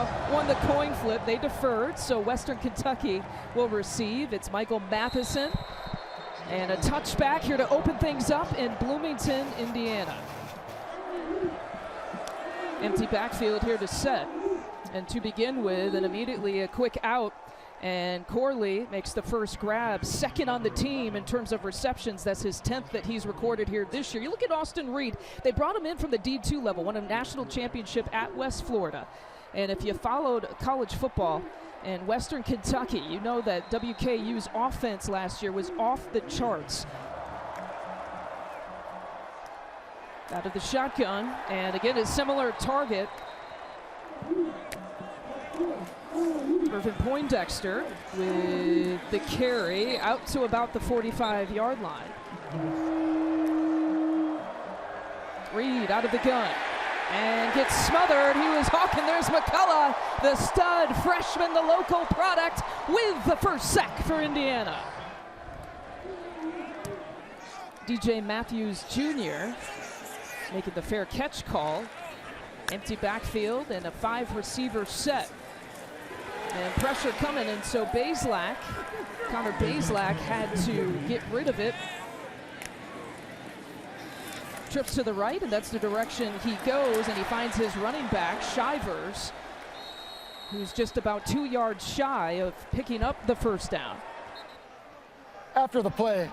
Indiana won the coin flip. They deferred, so Western Kentucky will receive. It's Michael Matheson. And a touchback here to open things up in Bloomington, Indiana. Empty backfield here to Sept. And to begin with, and immediately a quick out. And Corley makes the first grab, second on the team in terms of receptions. That's his 10th that he's recorded here this year. You look at Austin Reed. They brought him in from the D2 level, won a national championship at West Florida. And if you followed college football in Western Kentucky, you know that WKU's offense last year was off the charts. Out of the shotgun, and again, a similar target. Irvin Poindexter with the carry out to about the 45-yard line. Reed out of the gun and gets smothered. He was hawking. There's McCullough, the stud freshman, the local product, with the first sack for Indiana. DJ Matthews Jr. making the fair catch call. Empty backfield and a 5-receiver set. And pressure coming, and so Connor Bazelak had to get rid of it. Trips to the right, and that's the direction he goes, and he finds his running back, Shivers, who's just about 2 yards shy of picking up the first down. After the play,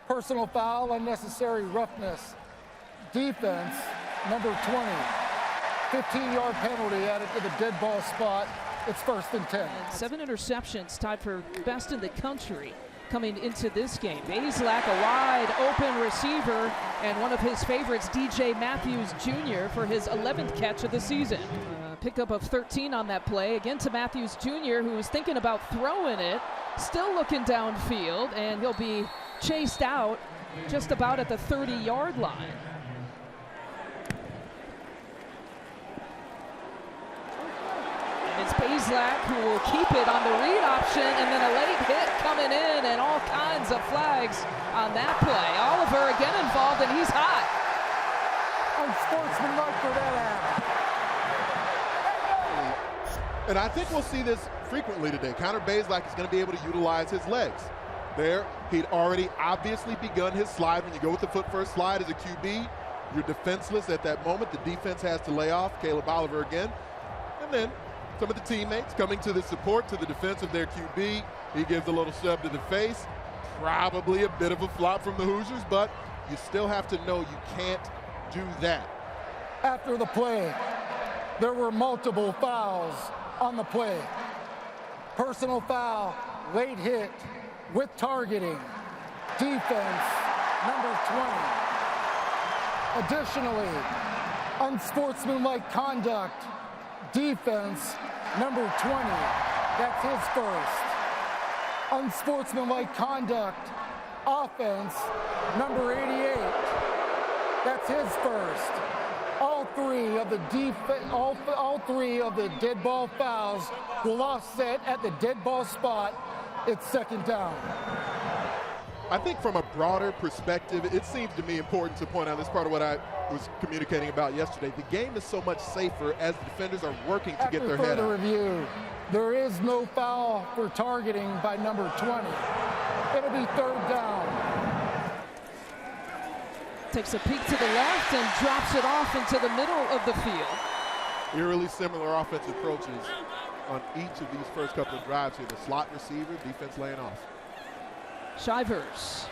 personal foul, unnecessary roughness. Defense, number 20. 15-yard penalty added to the dead ball spot. It's 1st and 10. And 7 interceptions, tied for best in the country coming into this game. Bazelak, a wide open receiver, and one of his favorites, DJ Matthews Jr. for his 11th catch of the season. Pickup of 13 on that play. Again to Matthews Jr., who was thinking about throwing it, still looking downfield, and he'll be chased out just about at the 30-yard line. It's Bazelak who will keep it on the read option, and then a late hit coming in, and all kinds of flags on that play. Oliver again involved, and he's hot. Unsportsmanlike for that out. And I think we'll see this frequently today. Connor Bazelak is going to be able to utilize his legs. There, he'd already obviously begun his slide. When you go with the foot first slide as a QB, you're defenseless at that moment. The defense has to lay off. Caleb Oliver again. And then some of the teammates coming to the support, to the defense of their QB. He gives a little shove to the face. Probably a bit of a flop from the Hoosiers, but you still have to know you can't do that. After the play, there were multiple fouls on the play. Personal foul, late hit, with targeting. Defense, number 20. Additionally, unsportsmanlike conduct. Defense, number 20. That's his first. Unsportsmanlike conduct. Offense, number 88. That's his first. All three of the dead ball fouls will offset at the dead ball spot. It's 2nd down. I think from a broader perspective, it seems to me important to point out this part of what I was communicating about yesterday. The game is so much safer as the defenders are working to get their head out. After further review, there is no foul for targeting by number 20. It'll be 3rd down. Takes a peek to the left and drops it off into the middle of the field. Eerily similar offensive approaches on each of these first couple of drives here. The slot receiver, defense laying off. Shivers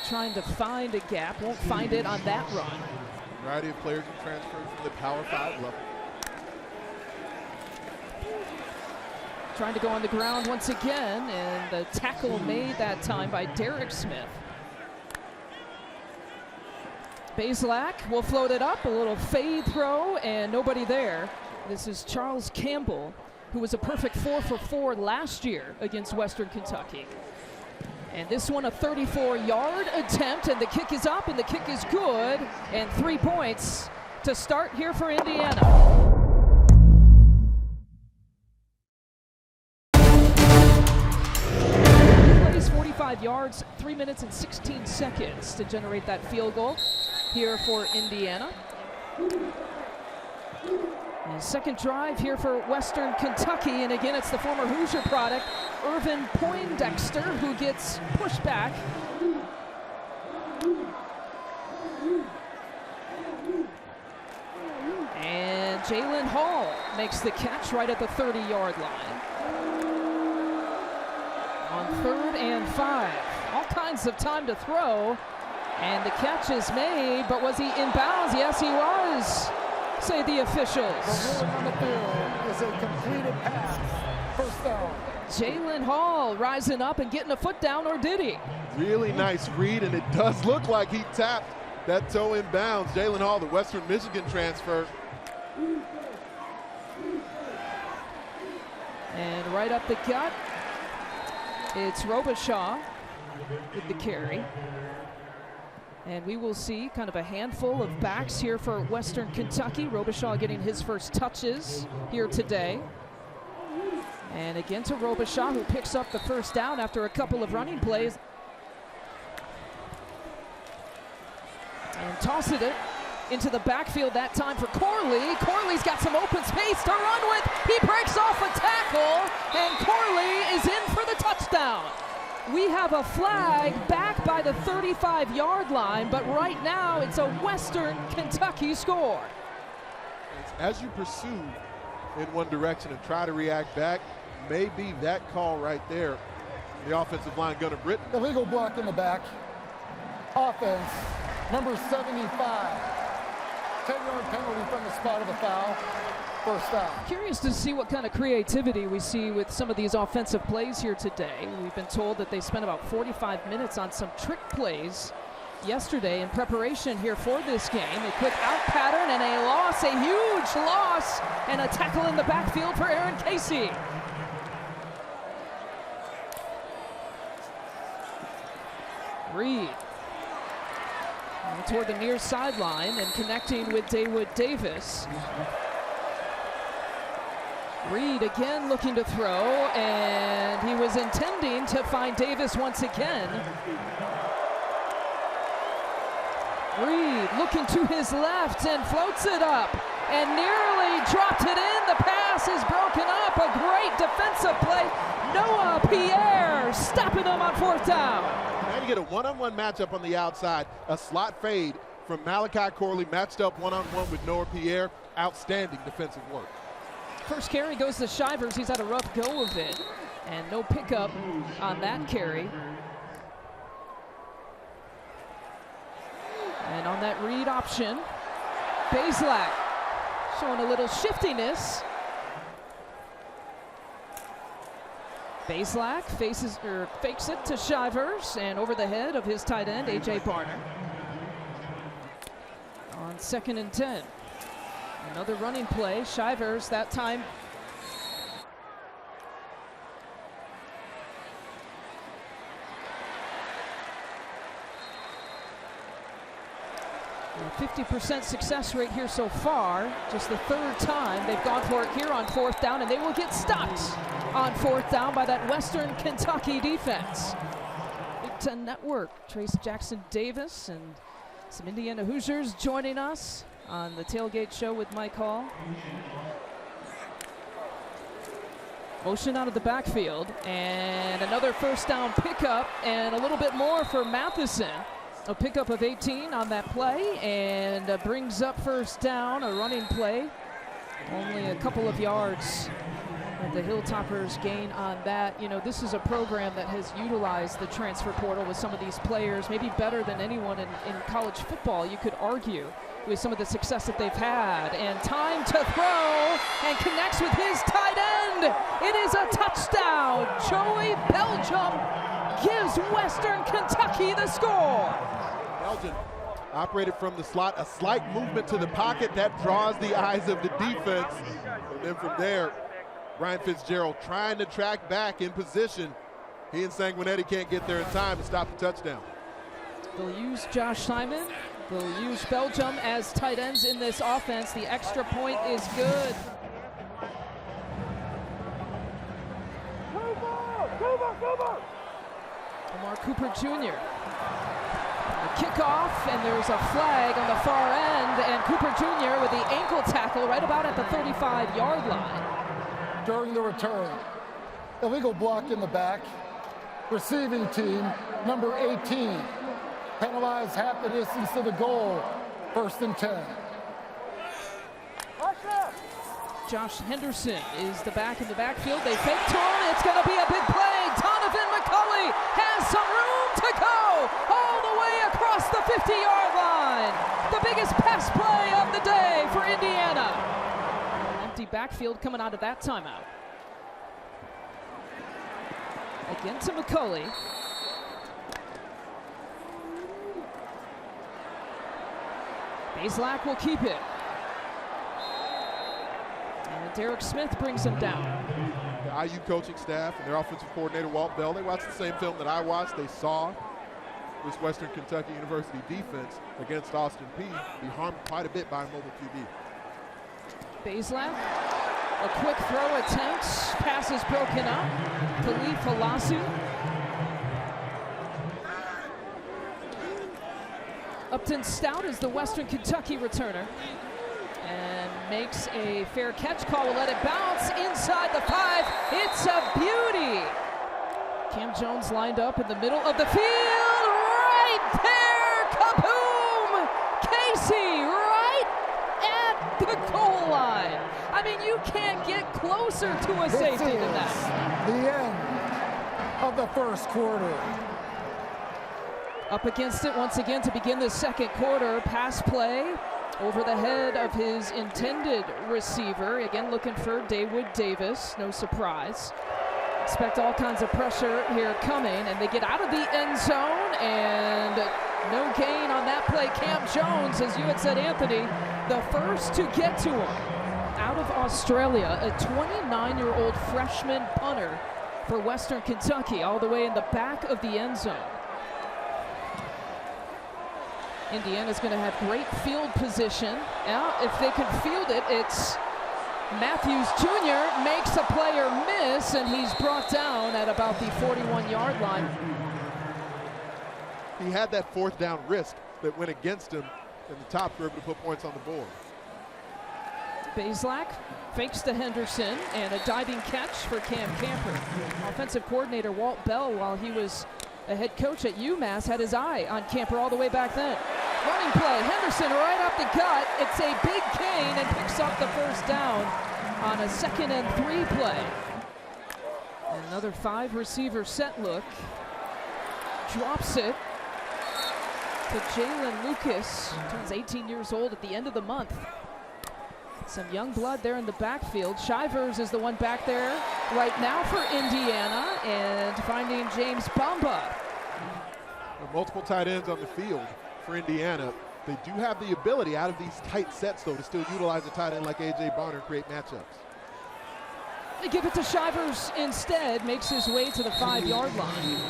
trying to find a gap, won't find it on that run. A variety of players who transferred from the Power 5 level. Trying to go on the ground once again, and the tackle made that time by Derek Smith. Bazelak will float it up, a little fade throw, and nobody there. This is Charles Campbell, who was a perfect 4 for 4 last year against Western Kentucky. And this one a 34-yard attempt, and the kick is up, and the kick is good, and 3 points to start here for Indiana. Plays 45 yards, 3 minutes and 16 seconds to generate that field goal here for Indiana. And second drive here for Western Kentucky, and again it's the former Hoosier product, Irvin Poindexter, who gets pushed back. And Jalen Hall makes the catch right at the 30-yard line. On 3rd and 5. All kinds of time to throw. And the catch is made, but was he in bounds? Yes, he was, say the officials. The ruling on the field is a completed pass. First down. Jalen Hall rising up and getting a foot down, or did he? Really nice read, and it does look like he tapped that toe in bounds. Jalen Hall, the Western Michigan transfer. And right up the gut, it's Robichaud with the carry. And we will see kind of a handful of backs here for Western Kentucky. Robichaud getting his first touches here today. And again to Robichaud, who picks up the first down after a couple of running plays. And tosses it into the backfield that time for Corley. Corley's got some open space to run with. He breaks off a tackle, and Corley is in for the touchdown. We have a flag back by the 35-yard line, but right now it's a Western Kentucky score. As you pursue in one direction and try to react back, maybe that call right there, the offensive line, Gunnar Britton. Illegal block in the back. Offense, number 75. 10-yard penalty from the spot of the foul. First down. Curious to see what kind of creativity we see with some of these offensive plays here today. We've been told that they spent about 45 minutes on some trick plays yesterday in preparation here for this game. A quick out pattern and a loss, a huge loss, and a tackle in the backfield for Aaron Casey. Reed toward the near sideline and connecting with Dawood Davis. Reed again looking to throw, and he was intending to find Davis once again. Reed looking to his left and floats it up and nearly dropped it in. The pass is broken up. A great defensive play. Noah Pierre stopping him on 4th down. Now you get a one-on-one matchup on the outside. A slot fade from Malachi Corley matched up one-on-one with Noah Pierre. Outstanding defensive work. First carry goes to Shivers. He's had a rough go of it, and no pickup on that carry. And on that read option, Bazelak showing a little shiftiness. Bazelak fakes it to Shivers, and over the head of his tight end, A.J. Barner. On 2nd and 10. Another running play. Shivers that time. A 50% success rate here so far. Just the 3rd time they've gone for it here on 4th down, and they will get stopped on 4th down by that Western Kentucky defense. Big Ten Network, Trace Jackson Davis and some Indiana Hoosiers joining us on the Tailgate Show with Mike Hall. Motion out of the backfield, and another first down pickup, and a little bit more for Matheson. A pickup of 18 on that play, and brings up first down, a running play. Only a couple of yards. The Hilltoppers gain on that. You know, this is a program that has utilized the transfer portal with some of these players, maybe better than anyone in college football, you could argue, with some of the success that they've had. And time to throw, and connects with his tight end. It is a touchdown. Joey Belgium gives Western Kentucky the score. Belgium operated from the slot, a slight movement to the pocket that draws the eyes of the defense. And then from there, Brian Fitzgerald trying to track back in position. He and Sanguinetti can't get there in time to stop the touchdown. They'll use Josh Simon. They'll use Belgium as tight ends in this offense. The extra point is good. Omar Cooper Jr. The kickoff, and there's a flag on the far end, and Cooper Jr. with the ankle tackle right about at the 35-yard line. During the return, illegal block in the back. Receiving team, number 18. Penalized half the distance to the goal, 1st and 10. Josh Henderson is the back in the backfield. They fake to him. It's going to be a big play. Donovan McCulley has some room to go all the way across the 50-yard line. The biggest pass play of the day for Indiana. Empty backfield coming out of that timeout. Again to McCulley. Bazelak will keep it. And Derek Smith brings him down. The IU coaching staff and their offensive coordinator, Walt Bell, they watched the same film that I watched. They saw this Western Kentucky University defense against Austin Peay be harmed quite a bit by a mobile QB. Bazelak, a quick throw attempt. Pass is broken up. Khalif Halasu. Upton Stout is the Western Kentucky returner and makes a fair catch. Call will let it bounce inside the 5. It's a beauty. Cam Jones lined up in the middle of the field. Right there. Kaboom! Casey right at the goal line. I mean, you can't get closer to a safety than that. The end of the first quarter. Up against it once again to begin the second quarter. Pass play over the head of his intended receiver. Again, looking for Dawood Davis. No surprise. Expect all kinds of pressure here coming, and they get out of the end zone, and no gain on that play. Cam Jones, as you had said, Anthony, the first to get to him. Out of Australia, a 29-year-old freshman punter for Western Kentucky, all the way in the back of the end zone. Indiana's going to have great field position. Now, if they can field it, it's Matthews Jr. makes a player miss, and he's brought down at about the 41-yard line. He had that 4th down risk that went against him, and the Tops were able to put points on the board. Bazelak fakes to Henderson, and a diving catch for Cam Camper. Offensive coordinator Walt Bell, while he was a head coach at UMass, had his eye on Camper all the way back then. Running play, Henderson right up the gut. It's a big gain and picks up the 1st down on a 2nd and 3 play. And another 5-receiver set look. Drops it to Jalen Lucas. Turns 18 years old at the end of the month. Some young blood there in the backfield. Shivers is the one back there right now for Indiana, and finding James Bamba. Multiple tight ends on the field for Indiana. They do have the ability out of these tight sets, though, to still utilize a tight end like A.J. Bonner and create matchups. They give it to Shivers instead, makes his way to the 5-yard line.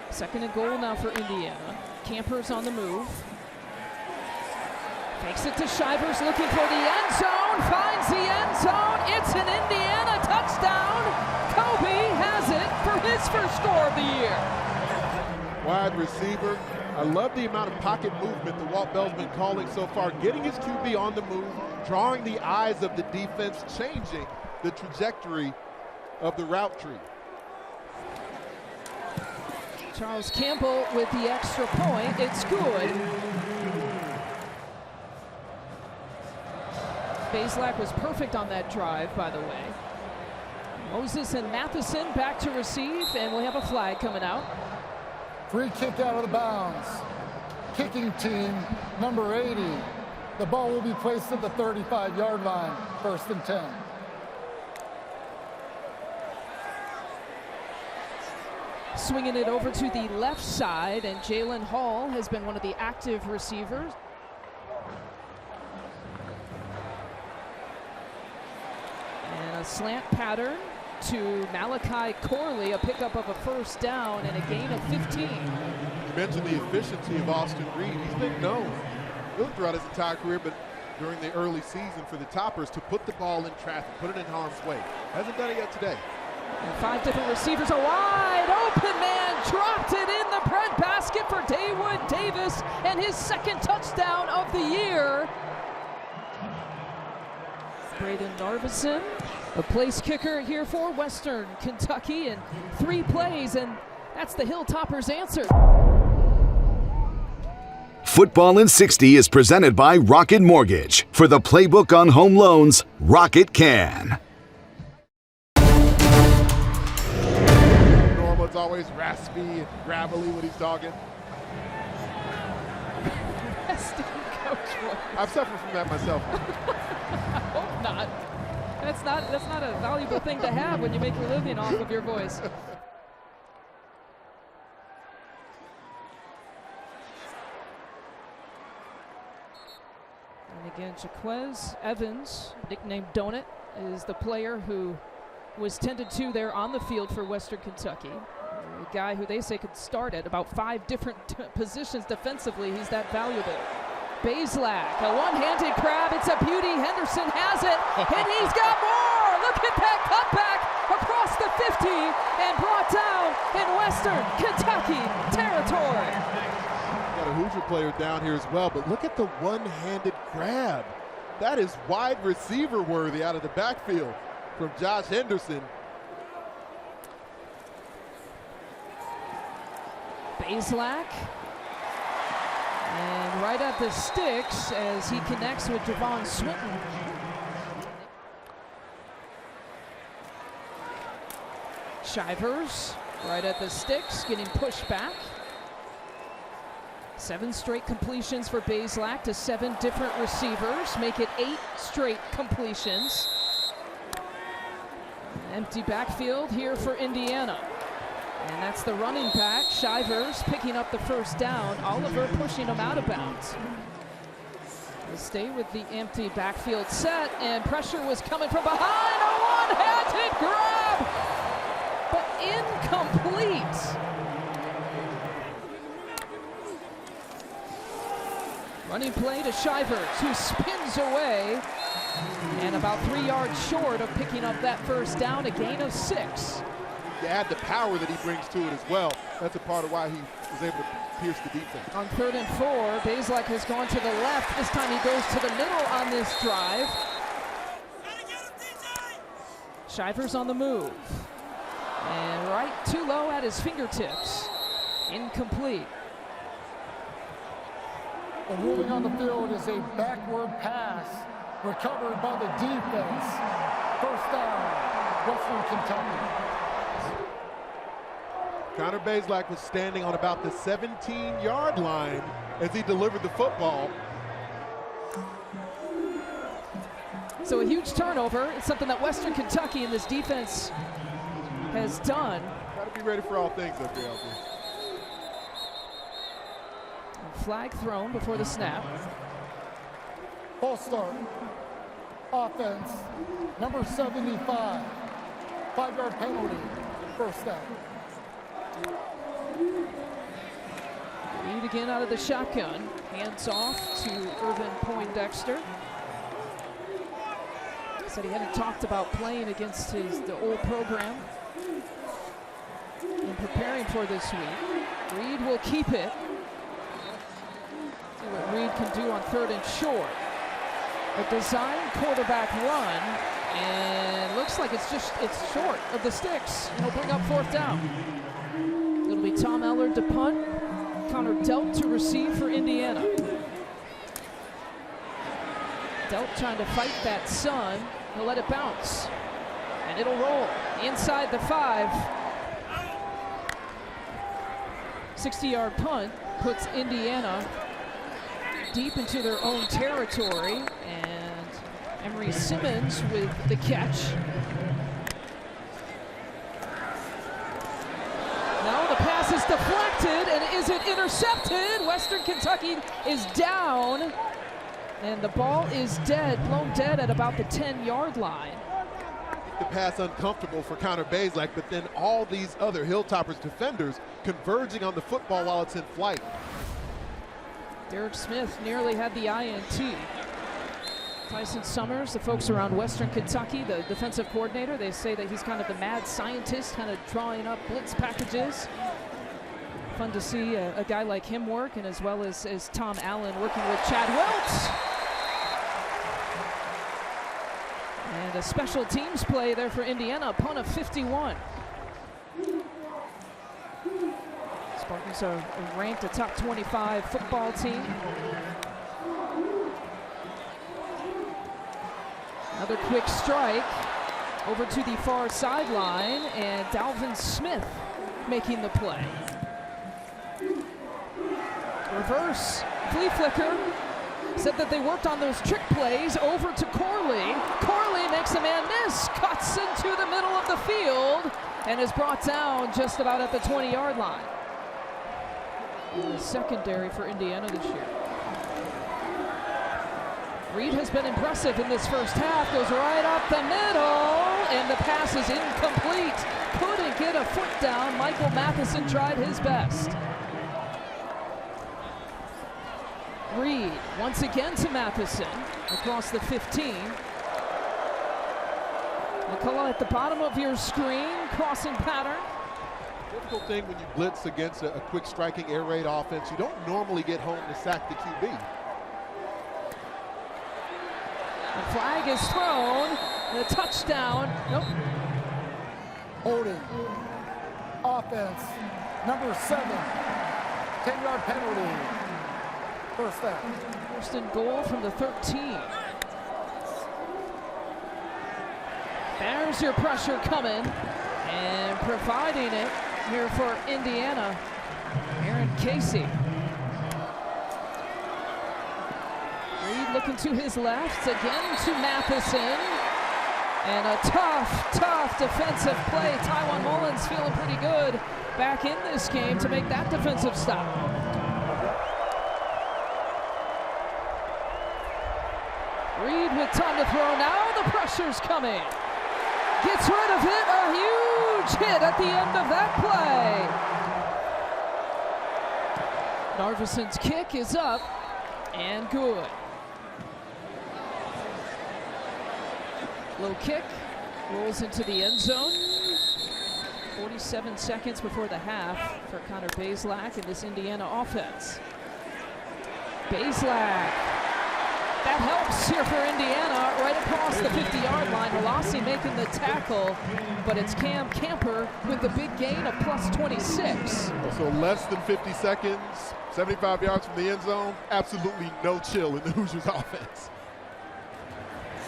2nd and goal now for Indiana. Camper's on the move. Takes it to Shivers, looking for the end zone, finds the end zone. It's an Indiana touchdown. Kobe has it for his first score of the year. Wide receiver. I love the amount of pocket movement that Walt Bell's been calling so far, getting his QB on the move, drawing the eyes of the defense, changing the trajectory of the route tree. Charles Campbell with the extra point. It's good. Bazelak was perfect on that drive, by the way. Moses and Matheson back to receive, and we'll have a flag coming out. Free kick out of the bounds. Kicking team, number 80. The ball will be placed at the 35-yard line, 1st and 10. Swinging it over to the left side, and Jalen Hall has been one of the active receivers. And a slant pattern to Malachi Corley, a pickup of a 1st down and a gain of 15. You mentioned the efficiency of Austin Reed. He's been known really throughout his entire career, but during the early season for the Toppers, to put the ball in traffic, put it in harm's way. Hasn't done it yet today. And 5 different receivers. A wide open man dropped it in the bread basket for Daywood Davis and his second touchdown of the year. Braden Narveson, a place kicker here for Western Kentucky, and 3 plays, and that's the Hilltoppers' answer. Football in 60 is presented by Rocket Mortgage. For the playbook on home loans, Rocket can. Norman's always raspy and gravelly when he's talking. I've suffered from that myself. I hope not. That's not a valuable thing to have when you make your living off of your voice. And again, Jaquez Evans, nicknamed Donut, is the player who was tended to there on the field for Western Kentucky. A guy who they say could start at about 5 different positions defensively. He's that valuable. Bazelak, a one-handed grab. It's a beauty. Henderson has it, and he's got more. Look at that cutback across the 50 and brought down in Western Kentucky territory. Got a Hoosier player down here as well, but look at the one-handed grab. That is wide receiver worthy out of the backfield from Josh Henderson. Bazelak. And right at the sticks as he connects with Javon Swinton. Shivers right at the sticks, getting pushed back. 7 straight completions for Bazelak to 7 different receivers, make it 8 straight completions. Empty backfield here for Indiana. And that's the running back, Shivers, picking up the first down. Oliver pushing him out of bounds. We'll stay with the empty backfield set, and pressure was coming from behind. A one-handed grab, but incomplete. Running play to Shivers, who spins away, and about 3 yards short of picking up that first down, a gain of 6. You add the power that he brings to it as well. That's a part of why he was able to pierce the defense. On 3rd and 4, Bazelak has gone to the left. This time he goes to the middle on this drive. Shivers on the move. And right too low at his fingertips. Incomplete. The ruling on the field is a backward pass recovered by the defense. First down, Western Kentucky. Connor Bazelak was standing on about the 17-yard line as he delivered the football. So a huge turnover. It's something that Western Kentucky in this defense has done. Got to be ready for all things up here, out there. Flag thrown before the snap. False start. Offense, number 75. 5-yard penalty, first down. Reed again out of the shotgun. Hands off to Irvin Poindexter. Said he hadn't talked about playing against the old program in preparing for this week. Reed will keep it. See what Reed can do on 3rd and short. A design quarterback run, and looks like it's short of the sticks. It'll bring up 4th down. It'll be Tom Ellard to punt, Connor Delp to receive for Indiana. Delp trying to fight that sun. He'll let it bounce, and it'll roll inside the 5. 60-yard punt puts Indiana deep into their own territory, and Emery Simmons with the catch. Now the pass is deflected, and is it intercepted? Western Kentucky is down, and the ball is blown dead at about the 10-yard line. The pass uncomfortable for Connor Bazelak, but then all these other Hilltoppers defenders converging on the football while it's in flight. Derek Smith nearly had the INT. Tyson Summers, the folks around Western Kentucky, the defensive coordinator, they say that he's kind of the mad scientist, kind of drawing up blitz packages. Fun to see a guy like him work, and as well as Tom Allen working with Chad Wilt. And a special teams play there for Indiana, a punt of 51. Spartans are ranked a top 25 football team. Another quick strike over to the far sideline, and Dalvin Smith making the play. Reverse flea flicker. Said that they worked on those trick plays over to Corley. Corley makes a man miss, cuts into the middle of the field, and is brought down just about at the 20-yard line. The secondary for Indiana this year. Reed has been impressive in this first half, goes right up the middle, and the pass is incomplete. Couldn't get a foot down. Michael Matheson tried his best. Reed once again to Matheson across the 15. McCullough at the bottom of your screen, crossing pattern. Difficult thing when you blitz against a quick striking air raid offense, you don't normally get home to sack the QB. The flag is thrown, and a touchdown. Nope. Holding. Offense. Number 7. 10-yard penalty. First down. First and goal from the 13. There's your pressure coming, and providing it here for Indiana, Aaron Casey. Reed looking to his left, again to Matheson. And a tough defensive play. Tywan Mullins feeling pretty good back in this game to make that defensive stop. Reed with time to throw now, the pressure's coming. Gets rid of it, a huge hit at the end of that play. Narvison's kick is up and good. Low kick, rolls into the end zone. 47 seconds before the half for Connor Bazelak and this Indiana offense. Bazelak, that helps here for Indiana, right across the 50-yard line. Halassi making the tackle, but it's Cam Camper with the big gain of plus 26. So less than 50 seconds, 75 yards from the end zone, absolutely no chill in the Hoosiers offense.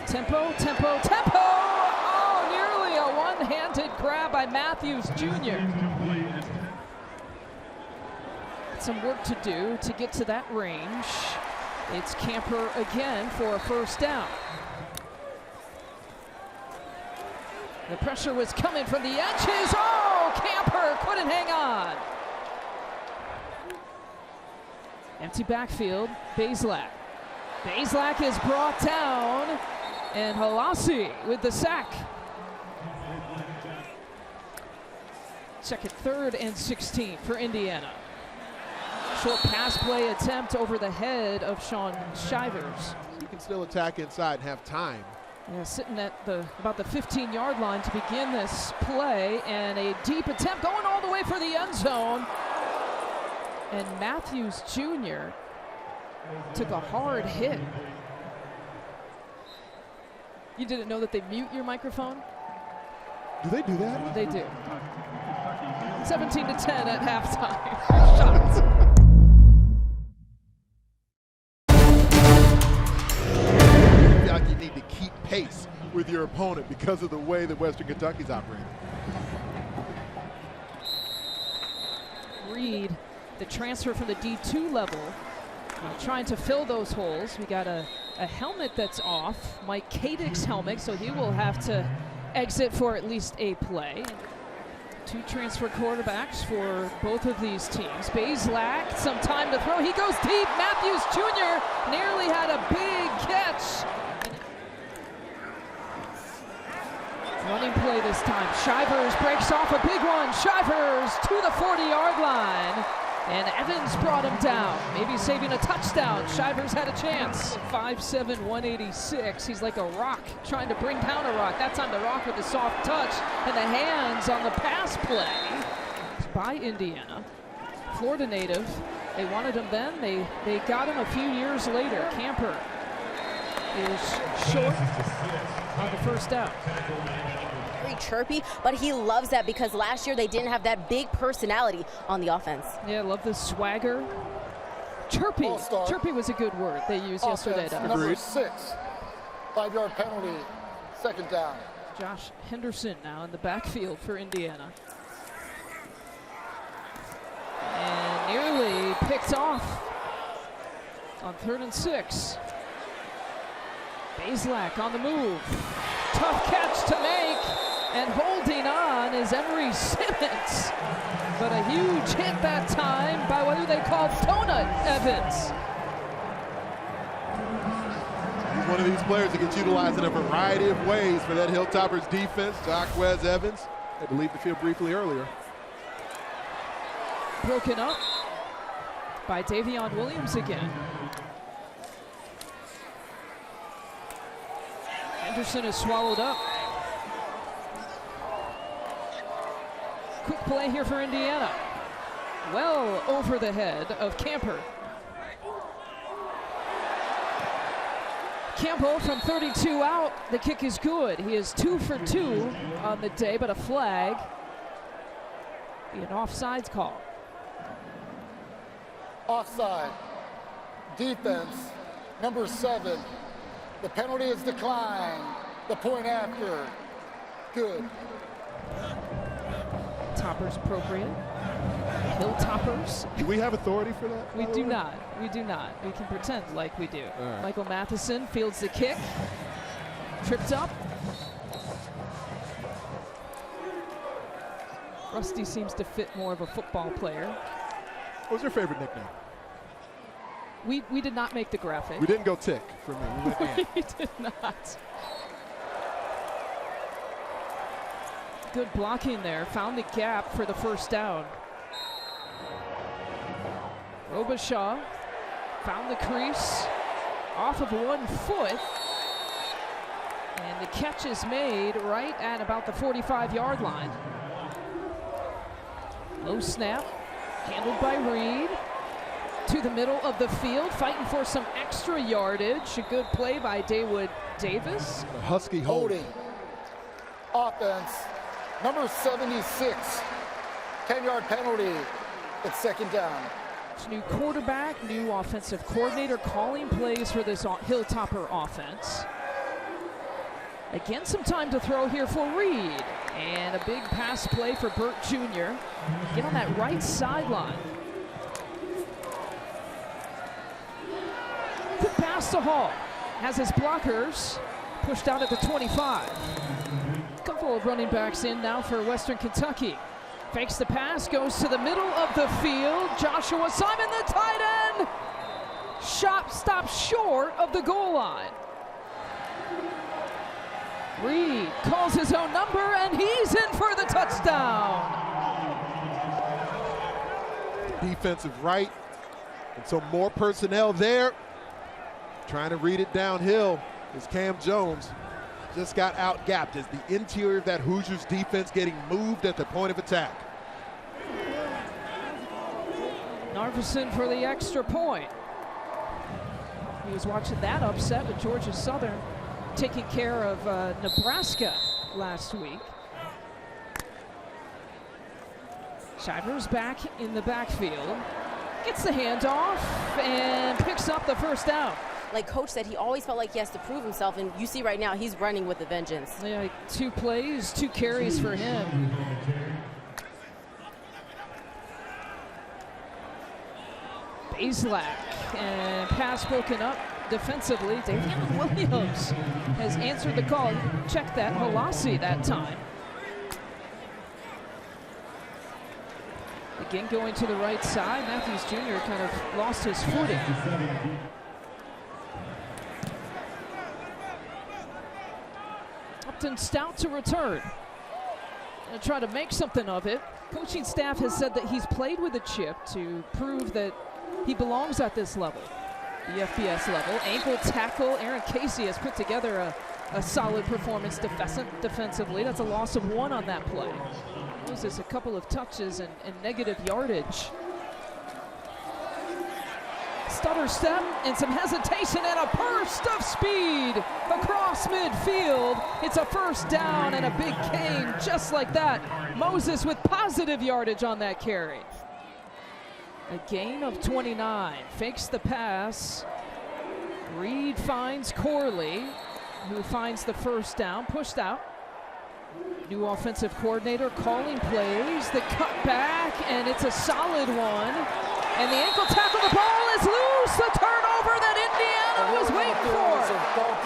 Tempo, tempo, tempo! Oh, nearly a one-handed grab by Matthews Jr. Some work to do to get to that range. It's Camper again for a first down. The pressure was coming from the edges. Oh, Camper couldn't hang on. Empty backfield, Bazelak. Bazelak is brought down, and Halassi with the sack. Second, 3rd and 16 for Indiana. Short pass play attempt over the head of Sean Shivers. You can still attack inside and have time. Yeah, sitting at about the 15-yard line to begin this play, and a deep attempt going all the way for the end zone. And Matthews Jr. took a hard hit. You didn't know that they mute your microphone? Do they do that? They do. 17-10 at halftime. Shots. I feel like you need to keep pace with your opponent because of the way that Western Kentucky's operating. Reed, the transfer from the D2 level, trying to fill those holes. We got a helmet that's off, Mike Kadick's helmet, so he will have to exit for at least a play. 2 transfer quarterbacks for both of these teams. Bazelak, some time to throw. He goes deep. Matthews Jr. nearly had a big catch. Running play this time. Shivers breaks off a big one. Shivers to the 40-yard line. And Evans brought him down, maybe saving a touchdown. Shivers had a chance. 5'7", 186. He's like a rock, trying to bring down a rock. That time the rock with the soft touch and the hands on the pass play by Indiana. Florida native. They wanted him then. They got him a few years later. Camper is short on the first down. Very chirpy, but he loves that because last year they didn't have that big personality on the offense. Yeah, love the swagger. Chirpy. All-star. Chirpy was a good word they used yesterday. Offense, number 6. 5-yard penalty, second down. Josh Henderson now in the backfield for Indiana. And nearly picked off on 3rd and 6. Bazelak on the move. Tough catch to make, and holding on is Emery Simmons. But a huge hit that time by what they called Donut Evans. He's one of these players that gets utilized in a variety of ways for that Hilltoppers defense. Jacquez Evans, I believe the field briefly earlier. Broken up by Davion Williams again. Henderson is swallowed up. Quick play here for Indiana. Well over the head of Camper. Campbell from 32 out. The kick is good. He is 2 for 2 on the day, but a flag. Be an offsides call. Offside. Defense, number 7. The penalty is declined. The point after, good. Toppers appropriate. Hilltoppers. Do we have authority for that? We do not. We do not. We can pretend like we do. Right. Michael Matheson fields the kick. Tripped up. Rusty seems to fit more of a football player. What was your favorite nickname? We did not make the graphic. We didn't go tick for me. We went Ant. We did not. Good blocking there. Found the gap for the first down. Robichaud found the crease off of 1 foot. And the catch is made right at about the 45-yard line. Low snap, handled by Reed. To the middle of the field, fighting for some extra yardage. A good play by Dawood Davis. A Husky holding. Offense, number 76. 10-yard penalty. It's second down. New quarterback, new offensive coordinator calling plays for this Hilltopper offense. Again, some time to throw here for Reed. And a big pass play for Burt Jr. Get on that right sideline. Quick pass to Hall. Has his blockers pushed out at the 25. Couple of running backs in now for Western Kentucky. Fakes the pass, goes to the middle of the field. Joshua Simon, the tight end. Stops short of the goal line. Reed calls his own number, and he's in for the touchdown. Defensive right, and so more personnel there. Trying to read it downhill is Cam Jones. Just got out-gapped as the interior of that Hoosiers defense getting moved at the point of attack. Narveson for the extra point. He was watching that upset with Georgia Southern taking care of Nebraska last week. Shivers back in the backfield. Gets the handoff and picks up the first down. Like Coach said, he always felt like he has to prove himself, and you see right now he's running with a vengeance. Yeah, 2 plays, 2 carries for him. Bazelak, and pass broken up defensively. Davion Williams has answered the call. Check that, Halasi that time. Again, going to the right side. Matthews Jr. kind of lost his footing. Upton Stout to return. Gonna try to make something of it. Coaching staff has said that he's played with a chip to prove that he belongs at this level, the FBS level. Ankle tackle. Aaron Casey has put together a solid performance defensively. That's a loss of 1 on that play. Loses a couple of touches and negative yardage. Stutter step and some hesitation and a burst of speed across midfield. It's a first down and a big gain just like that. Moses with positive yardage on that carry. A gain of 29. Fakes the pass. Reed finds Corley, who finds the first down, pushed out. New offensive coordinator calling plays, the cutback, and it's a solid one. And the ankle tackle, the ball is loose, the turnover that Indiana was waiting for.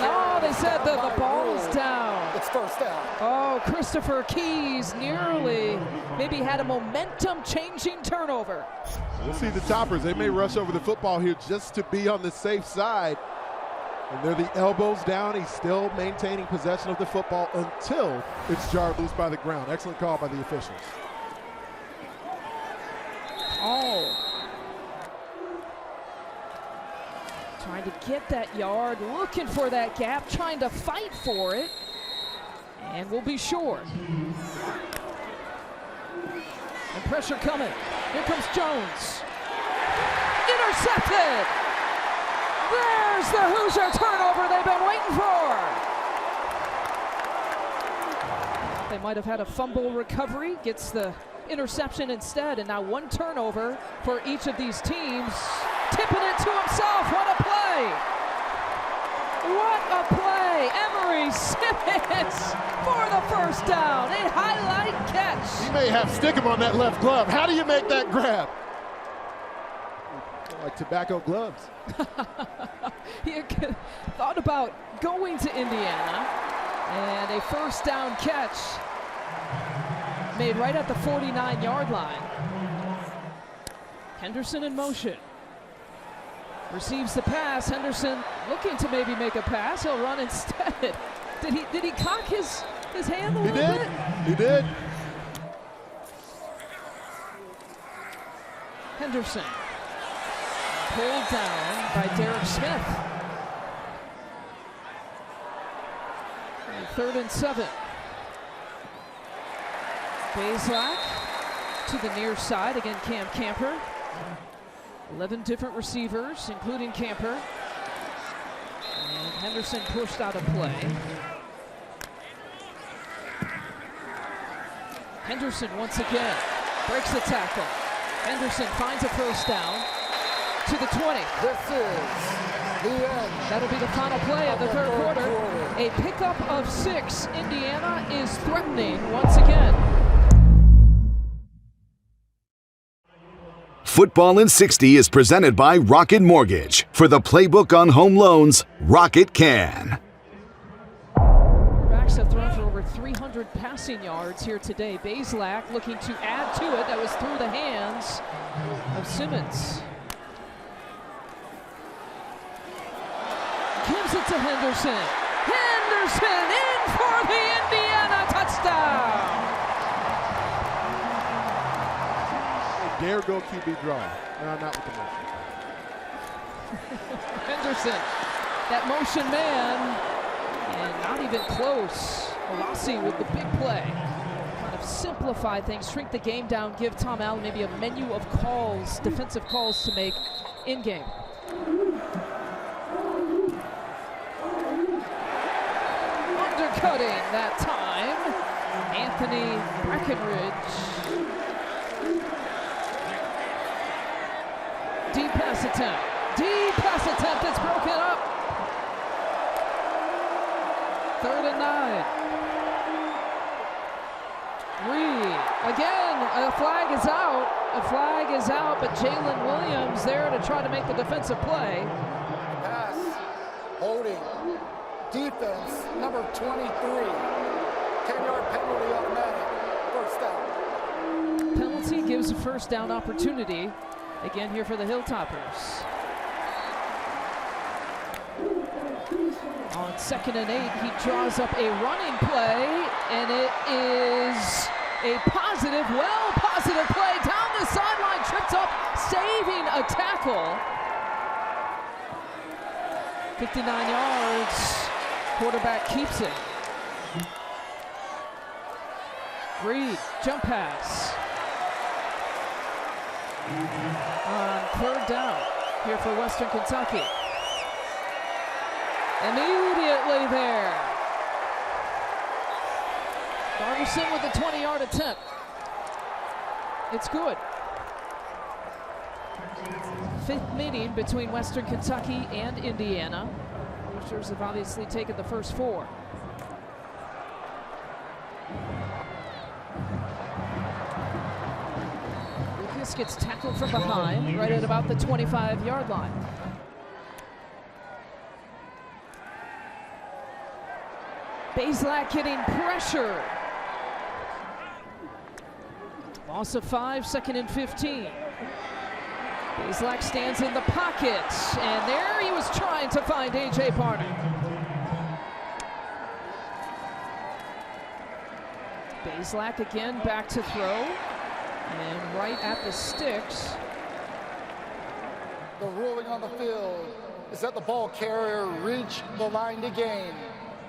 No, they said that the ball's down. It's first down. Oh, Christopher Keys nearly maybe had a momentum-changing turnover. We'll see the Toppers. They may rush over the football here just to be on the safe side. And they're the elbows down. He's still maintaining possession of the football until it's jarred loose by the ground. Excellent call by the officials. Oh. Trying to get that yard, looking for that gap, trying to fight for it. And we'll be short. And pressure coming. Here comes Jones. Intercepted! There's the Hoosier turnover they've been waiting for. They might have had a fumble recovery, gets the interception instead, and now 1 turnover for each of these teams. Tipping it to himself, what a play! What a play! Emery Simmons for the first down, a highlight catch. He may have stickum on that left glove. How do you make that grab? Like tobacco gloves. He had thought about going to Indiana, and a first down catch made right at the 49-yard line. Henderson in motion. Receives the pass. Henderson looking to maybe make a pass. He'll run instead. Did he cock his hand a little bit? He did. Henderson. Pulled down by Derek Smith. And 3rd and 7. Bazelak to the near side. Again, Cam Camper. 11 different receivers, including Camper. And Henderson pushed out of play. Henderson once again breaks the tackle. Henderson finds a first down to the 20. This is the end. That'll be the final play of the third quarter. A pickup of 6. Indiana is threatening once again. Football in 60 is presented by Rocket Mortgage. For the playbook on home loans, Rocket can. Quarterbacks have thrown for over 300 passing yards here today. Bazelak looking to add to it. That was through the hands of Simmons. Gives it to Henderson. Henderson in for the Indiana touchdown. Dare go QB draw. No, not with the motion. Henderson, that motion man, and not even close. Olasi with the big play. Kind of simplify things, shrink the game down, give Tom Allen maybe a menu of calls, defensive calls to make in-game. Undercutting that time, Anthony Breckenridge. Deep pass attempt. Deep pass attempt. It's broken up. 3rd and 9. Reed. Again, a flag is out. A flag is out, but Jalen Williams there to try to make the defensive play. Pass. Holding. Defense, number 23. 10-yard penalty automatic. First down. Penalty gives a first down opportunity. Again here for the Hilltoppers. On 2nd and 8, he draws up a running play, and it is a positive, 59 yards. Quarterback keeps it. Reed, jump pass. On third down here for Western Kentucky. Immediately there. Garverson with a 20-yard attempt. It's good. Fifth meeting between Western Kentucky and Indiana. Roosters have obviously taken the first 4. Lucas gets tackled from behind, right at about the 25-yard line. Bazelak getting pressure. Loss of 5, 2nd and 15. Bazelak stands in the pocket, and there he was trying to find A.J. Parner. Bazelak again back to throw, and right at the sticks. The ruling on the field is that the ball carrier reached the line to gain.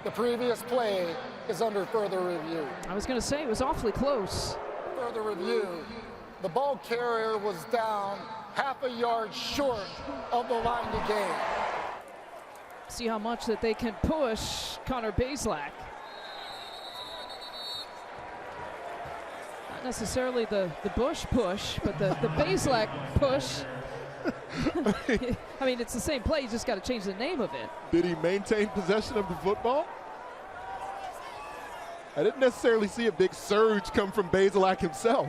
The previous play is under further review. I was going to say, it was awfully close. Further review, the ball carrier was down half a yard short of the line to gain. See how much that they can push Connor Bazelak. Not necessarily the Bush push, but the Bazelak push. I mean, it's the same play, you just got to change the name of it. Did he maintain possession of the football? I didn't necessarily see a big surge come from Bazelak himself.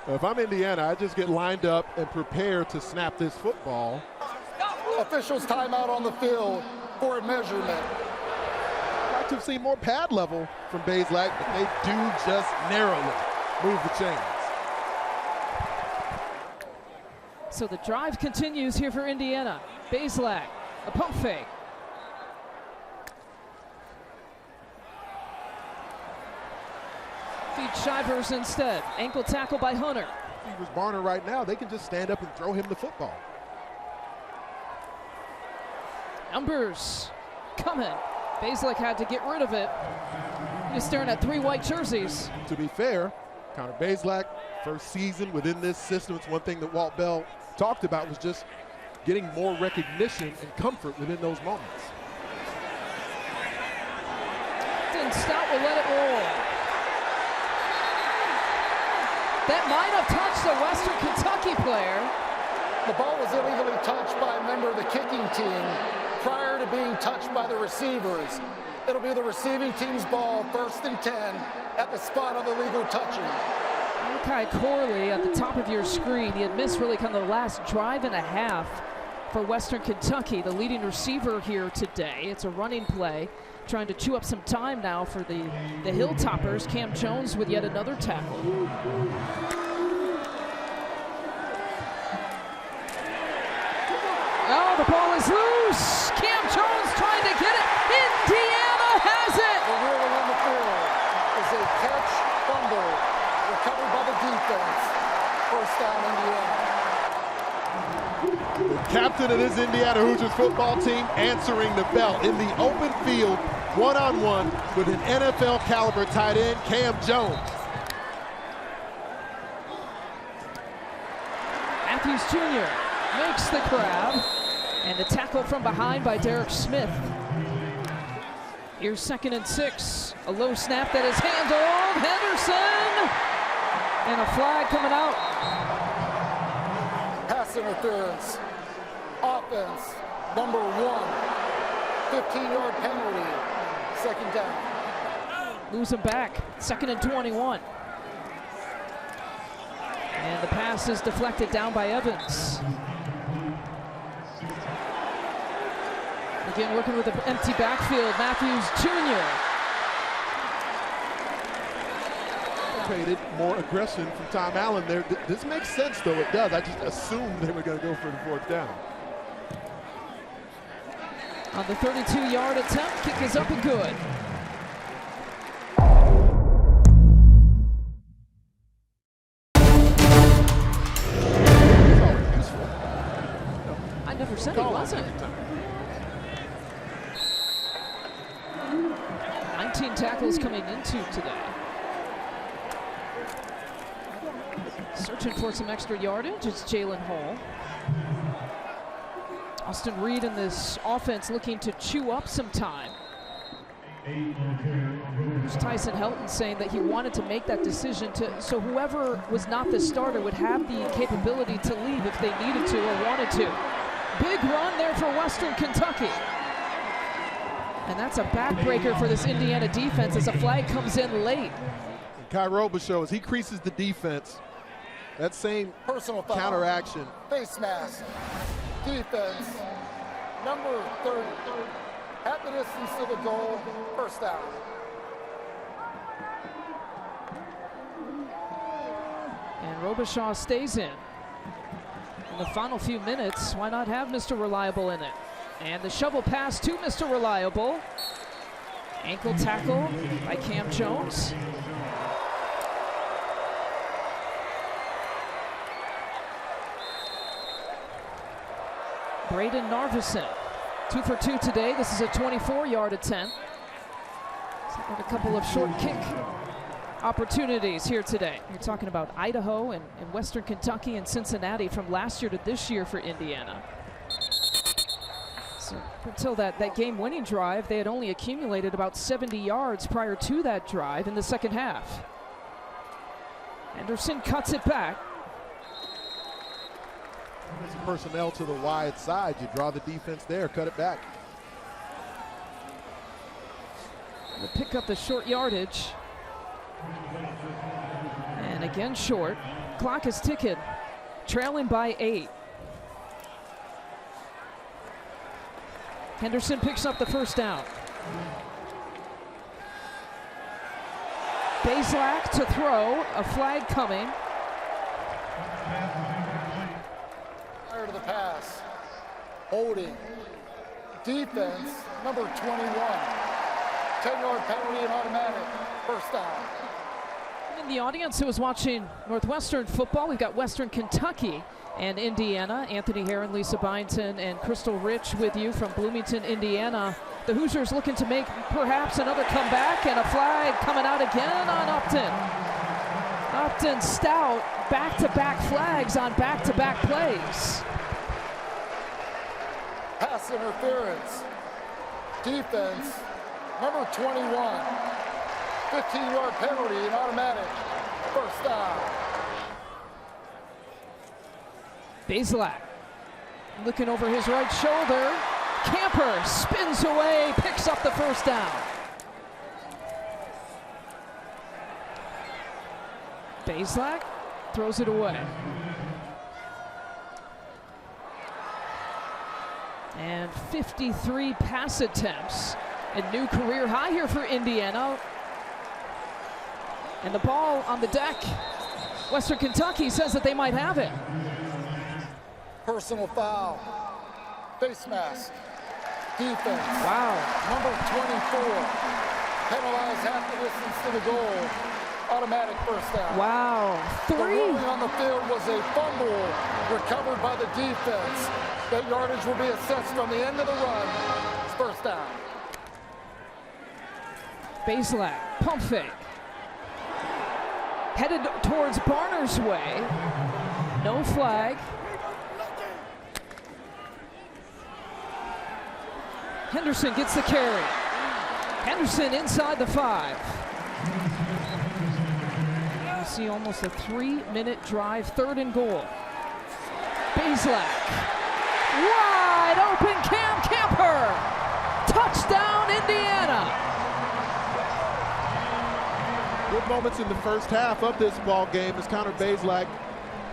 If I'm Indiana, I just get lined up and prepare to snap this football. Officials timeout on the field for a measurement. I'd like to have seen more pad level from Bazelak, but they do just narrowly move the chains. So the drive continues here for Indiana. Bazelak, a pump fake. Feed Shivers instead. Ankle tackle by Hunter. If he was Barner right now, they can just stand up and throw him the football. Numbers coming. Bazelak had to get rid of it. He was staring at 3 white jerseys. To be fair, Connor Bazelak, first season within this system, it's one thing that Walt Bell talked about was just getting more recognition and comfort within those moments. And Stout will let it roll. That might have touched a Western Kentucky player. The ball was illegally touched by a member of the kicking team prior to being touched by the receivers. It'll be the receiving team's ball, 1st and 10, at the spot of illegal touching. Kai Corley at the top of your screen. He had missed really kind of the last drive and a half for Western Kentucky, the leading receiver here today. It's a running play, trying to chew up some time now for the Hilltoppers. Cam Jones with yet another tackle. Oh, the ball is loose. Cam Jones trying to get it. Indiana has it. The ruling on the field is a catch fumble recovered by the defense. First down, Indiana. The captain of this Indiana Hoosiers football team answering the bell in the open field, one-on-one with an NFL caliber tight end, Cam Jones. Matthews Jr. makes the grab, and the tackle from behind by Derek Smith. Here's 2nd and 6. A low snap that is handled. Henderson! And a flag coming out. Pass interference. Offense, number 1. 15-yard penalty. 2nd down. Lose him back. 2nd and 21. And the pass is deflected down by Evans. Again, working with an empty backfield, Matthews Jr. More aggression from Tom Allen there. This makes sense, though. It does. I just assumed they were going to go for the 4th down. On the 32-yard attempt, kick is up and good. said he wasn't. 19 tackles coming into today. Searching for some extra yardage, it's Jalen Hall. Austin Reed in this offense looking to chew up some time. There's Tyson Helton saying that he wanted to make that decision so whoever was not the starter would have the capability to leave if they needed to or wanted to. Big run there for Western Kentucky. And that's a backbreaker for this Indiana defense as a flag comes in late. And Kai Robichaux, as he creases the defense, that same Personal foul. counteraction. Face mask. Defense. Number 30. At the distance to the goal. First down. And Robichaux stays in the final few minutes. Why not have Mr. Reliable in it? And the shovel pass to Mr. Reliable. Ankle tackle by Cam Jones. Braden Narveson, 2 for 2 today. This is a 24-yard attempt. He's got a couple of short kick opportunities here today. You're talking about Idaho and Western Kentucky and Cincinnati from last year to this year for Indiana. So until that game-winning drive, they had only accumulated about 70 yards prior to that drive in the second half. Henderson cuts it back. Personnel to the wide side. You draw the defense there, cut it back. We'll pick up the short yardage. And again short. Clock is ticking. Trailing by 8. Henderson picks up the first down. Bazelak to throw. A flag coming. Prior to the pass. Holding. Defense. Number 21. 10-yard penalty and automatic. First down. In the audience who is watching Northwestern football, we've got Western Kentucky and Indiana. Anthony Herron, Lisa Byington, and Crystal Rich with you from Bloomington, Indiana. The Hoosiers looking to make perhaps another comeback, and a flag coming out again on Upton. Upton stout, back-to-back flags on back-to-back plays. Pass interference. Defense. Number 21. 15-yard penalty and automatic. First down. Bazelak looking over his right shoulder. Camper spins away, picks up the first down. Bazelak throws it away. And 53 pass attempts. A new career high here for Indiana. And the ball on the deck. Western Kentucky says that they might have it. Personal foul. Face mask. Defense. Wow. Number 24. Penalized half the distance to the goal. Automatic first down. Wow. The 3. ruling on the field was a fumble recovered by the defense. That yardage will be assessed on the end of the run. It's first down. Bazelak, pump fake. Headed towards Barner's way. No flag. Henderson gets the carry. Henderson inside the 5. You see almost a 3-minute drive, 3rd and goal. Bazelak. Wide open Cam Camper. Touchdown Indiana. Good moments in the first half of this ball game as Connor Bazelak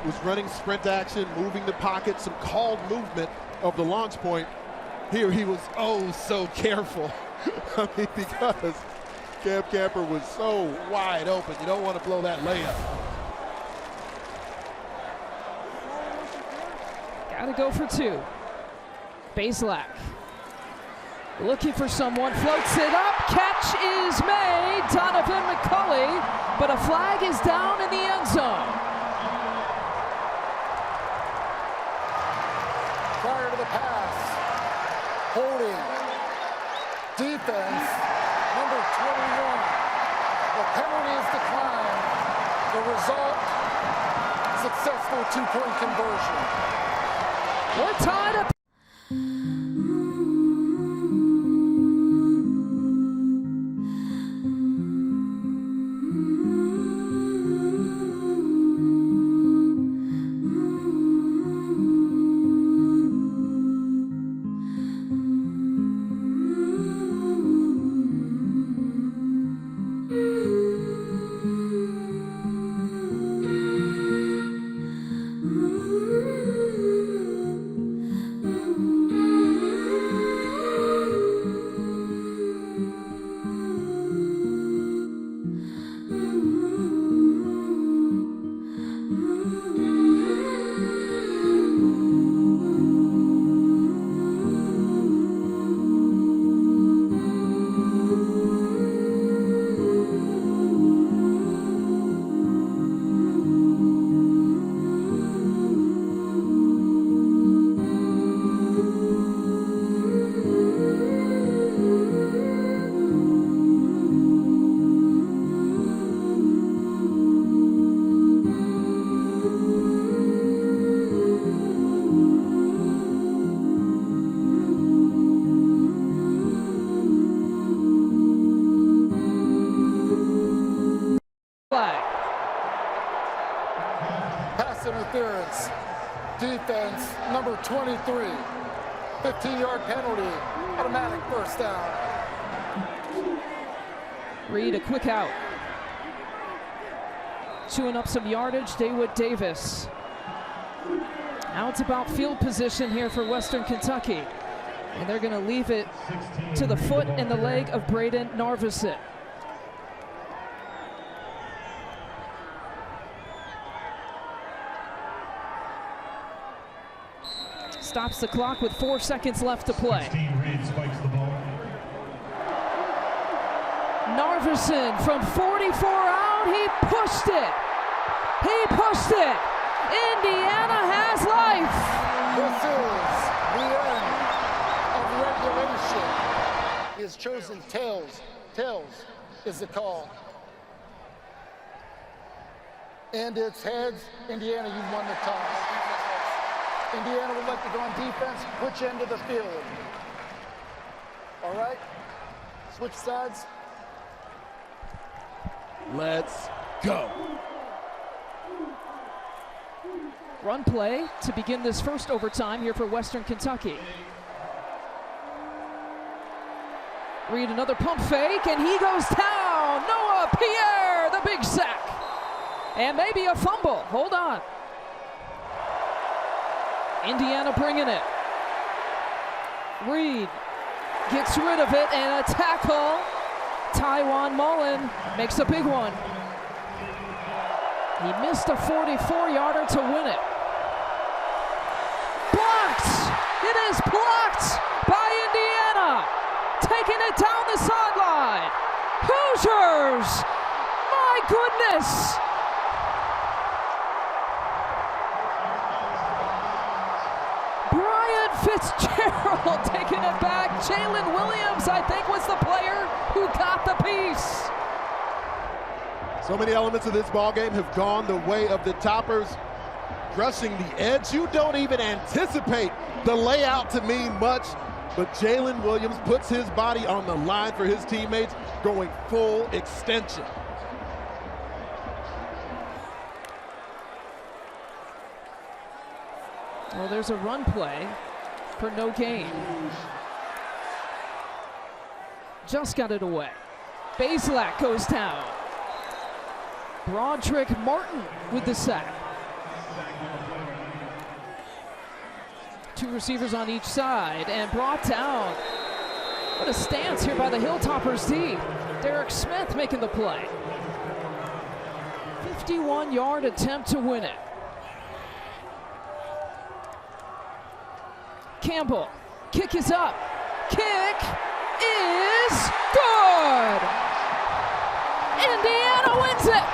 was running sprint action, moving the pocket, some called movement of the launch point. Here he was so careful. I mean, because Cam Camper was so wide open. You don't want to blow that layup. Gotta go for 2. Bazelak looking for someone, floats it up, catch is made, Donovan McCulley, but a flag is down in the end zone. Prior to the pass. defense, number 21. The penalty is declined. The result, successful two-point conversion. We're tied up. Pass interference. Defense, number 23. 15-yard penalty. Automatic first down. Reed, a quick out. Chewing up some yardage, Dawood Davis. Now it's about field position here for Western Kentucky. And they're going to leave it to the foot and the leg of Braden Narveson. Stops the clock with 4 seconds left to play. Narveson from 44 out, he pushed it. He pushed it. Indiana has life. This is the end of regulation. He has chosen tails. Tails is the call. And it's heads. Indiana, you won the toss. Indiana would like to go on defense. Which end of the field? All right. Switch sides. Let's go. Run play to begin this first overtime here for Western Kentucky. Reed, another pump fake, and he goes down. Noah Pierre, the big sack. And maybe a fumble. Hold on. Indiana bringing it. Reed gets rid of it, and a tackle. Tywan Mullen makes a big one. He missed a 44-yarder to win it. Blocked! It is blocked by Indiana. Taking it down the sideline. Hoosiers! My goodness! Brian Fitzgerald taking it back. Jalen Williams, I think, was the player who got the piece. So many elements of this ball game have gone the way of the Toppers. Rushing the edge, you don't even anticipate the layout to mean much, but Jalen Williams puts his body on the line for his teammates, going full extension. Well, there's a run play for no gain. Just got it away. Bazelak goes down. Broderick Martin with the sack. Two receivers on each side and brought down. What a stance here by the Hilltoppers D. Derek Smith making the play. 51-yard attempt to win it. Campbell, kick is up. Kick is good. Indiana wins it.